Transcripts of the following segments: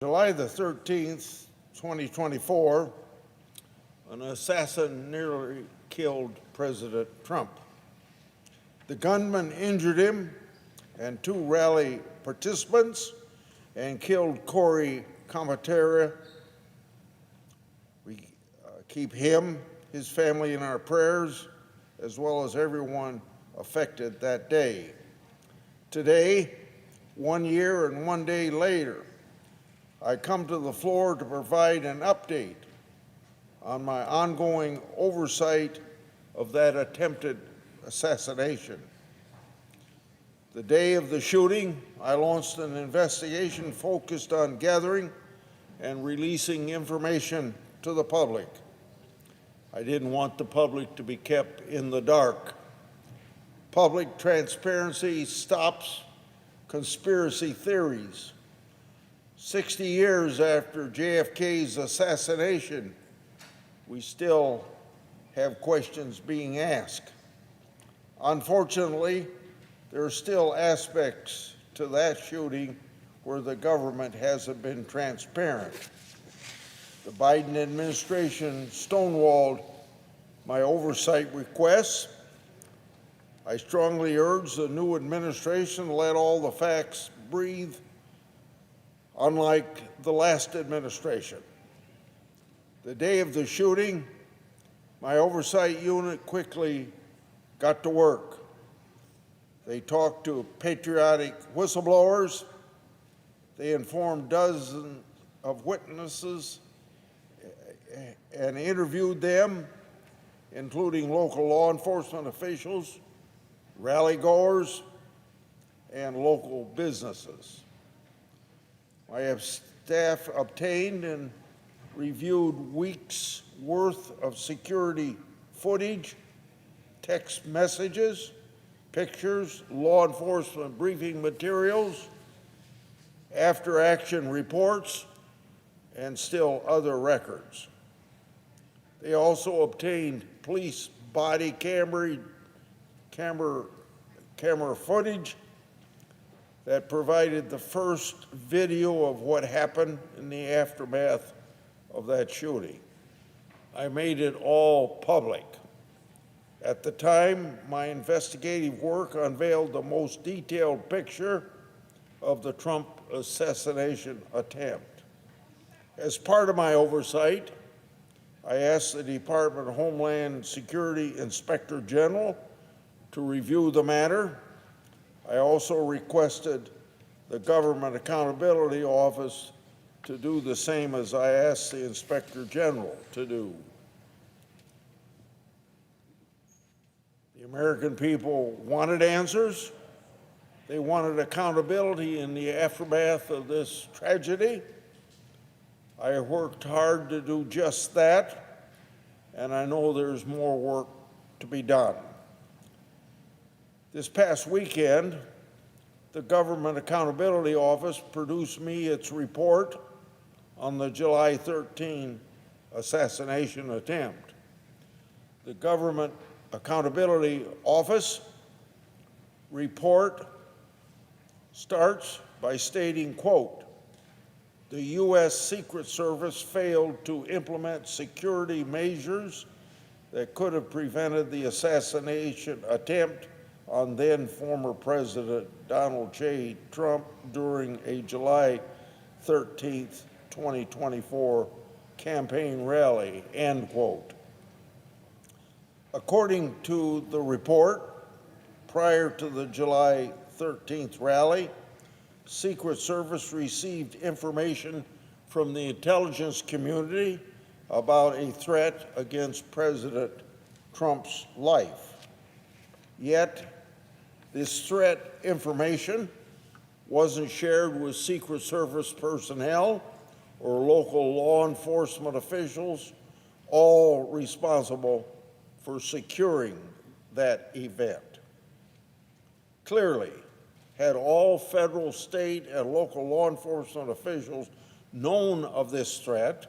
July the 13th, 2024, an assassin nearly killed President Trump. The gunman injured him and two rally participants and killed Corey Comatera. We keep him, his family in our prayers, as well as everyone affected that day. Today, 1 year and 1 day later, I come to the floor to provide an update on my ongoing oversight of that attempted assassination. The day of the shooting, I launched an investigation focused on gathering and releasing information to the public. I didn't want the public to be kept in the dark. Public transparency stops conspiracy theories. 60 years after JFK's assassination, we still have questions being asked. Unfortunately, there are still aspects to that shooting where the government hasn't been transparent. The Biden administration stonewalled my oversight requests. I strongly urge the new administration to let all the facts breathe, unlike the last administration. The day of the shooting, my oversight unit quickly got to work. They talked to patriotic whistleblowers. They informed dozens of witnesses and interviewed them, including local law enforcement officials, rally goers, and local businesses. My staff obtained and reviewed weeks' worth of security footage, text messages, pictures, law enforcement briefing materials, after-action reports, and still other records. They also obtained police body camera footage that provided the first video of what happened in the aftermath of that shooting. I made it all public. At the time, my investigative work unveiled the most detailed picture of the Trump assassination attempt. As part of my oversight, I asked the Department of Homeland Security Inspector General to review the matter. I also requested the Government Accountability Office to do the same as I asked the Inspector General to do. The American people wanted answers. They wanted accountability in the aftermath of this tragedy. I worked hard to do just that, and I know there's more work to be done. This past weekend, the Government Accountability Office produced me its report on the July 13 assassination attempt. The Government Accountability Office report starts by stating, quote, "The U.S. Secret Service failed to implement security measures that could have prevented the assassination attempt on then former President Donald J. Trump during a July 13, 2024 campaign rally," end quote. According to the report, prior to the July 13th rally, Secret Service received information from the intelligence community about a threat against President Trump's life. Yet, this threat information wasn't shared with Secret Service personnel or local law enforcement officials, all responsible for securing that event. Clearly, had all federal, state, and local law enforcement officials known of this threat,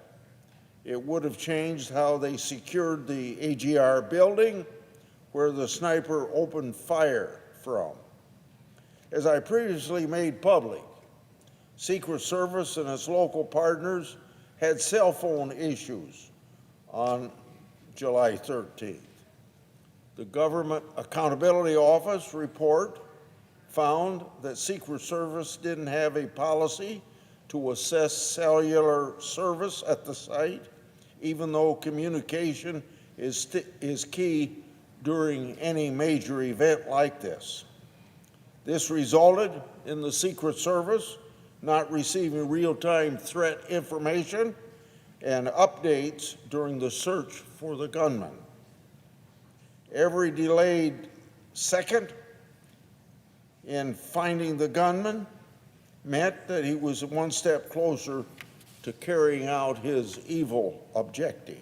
it would have changed how they secured the AGR building where the sniper opened fire from. As I previously made public, Secret Service and its local partners had cell phone issues on July 13th. The Government Accountability Office report found that Secret Service didn't have a policy to assess cellular service at the site, even though communication is key during any major event like this. This resulted in the Secret Service not receiving real-time threat information and updates during the search for the gunman. Every delayed second in finding the gunman meant that he was one step closer to carrying out his evil objective.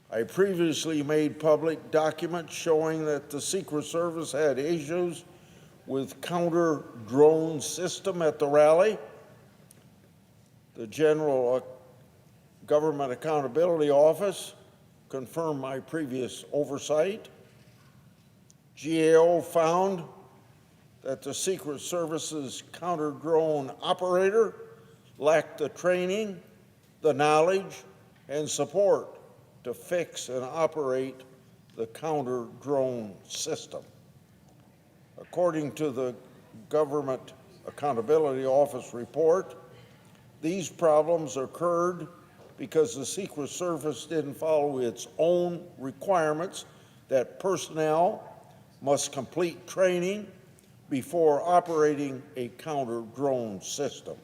I previously made public documents showing that the Secret Service had issues with counter-drone system at the rally. The General Government Accountability Office confirmed my previous oversight. GAO found that the Secret Service's counter-drone operator lacked the training, the knowledge, and support to fix and operate the counter-drone system. According to the Government Accountability Office report, these problems occurred because the Secret Service didn't follow its own requirements that personnel must complete training before operating a counter-drone system.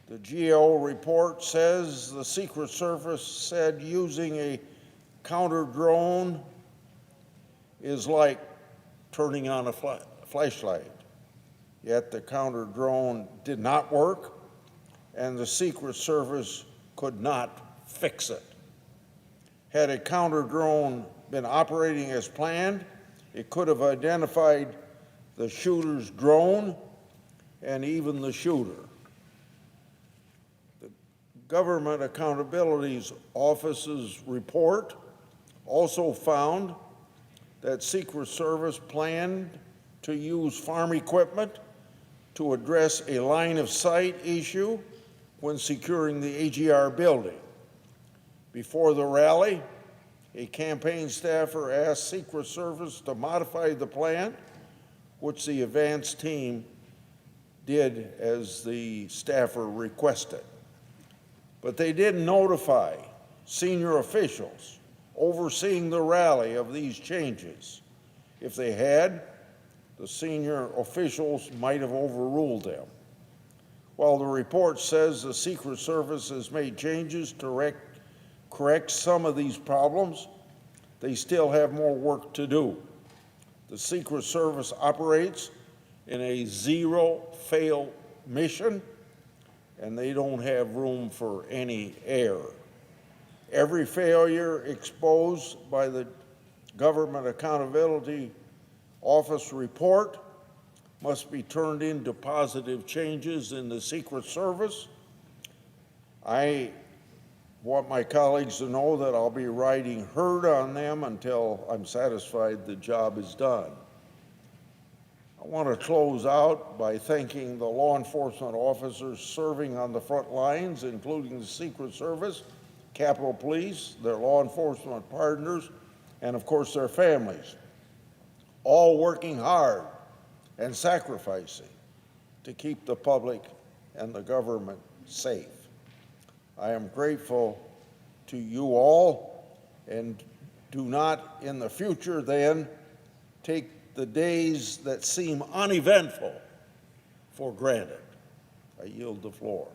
The GAO report says the Secret Service said using a counter-drone is like turning on a flashlight. Yet the counter-drone did not work, and the Secret Service could not fix it. Had a counter-drone been operating as planned, it could have identified the shooter's drone and even the shooter. The Government Accountability Office's report also found that Secret Service planned to use farm equipment to address a line of sight issue when securing the AGR building. Before the rally, a campaign staffer asked Secret Service to modify the plan, which the advance team did as the staffer requested. But they didn't notify senior officials overseeing the rally of these changes. If they had, the senior officials might have overruled them. While the report says the Secret Service has made changes to correct some of these problems, they still have more work to do. The Secret Service operates in a zero-fail mission, and they don't have room for any error. Every failure exposed by the Government Accountability Office report must be turned into positive changes in the Secret Service. I want my colleagues to know that I'll be riding herd on them until I'm satisfied the job is done. I want to close out by thanking the law enforcement officers serving on the front lines, including the Secret Service, Capitol Police, their law enforcement partners, and of course their families, all working hard and sacrificing to keep the public and the government safe. I am grateful to you all, and do not in the future then take the days that seem uneventful for granted. I yield the floor.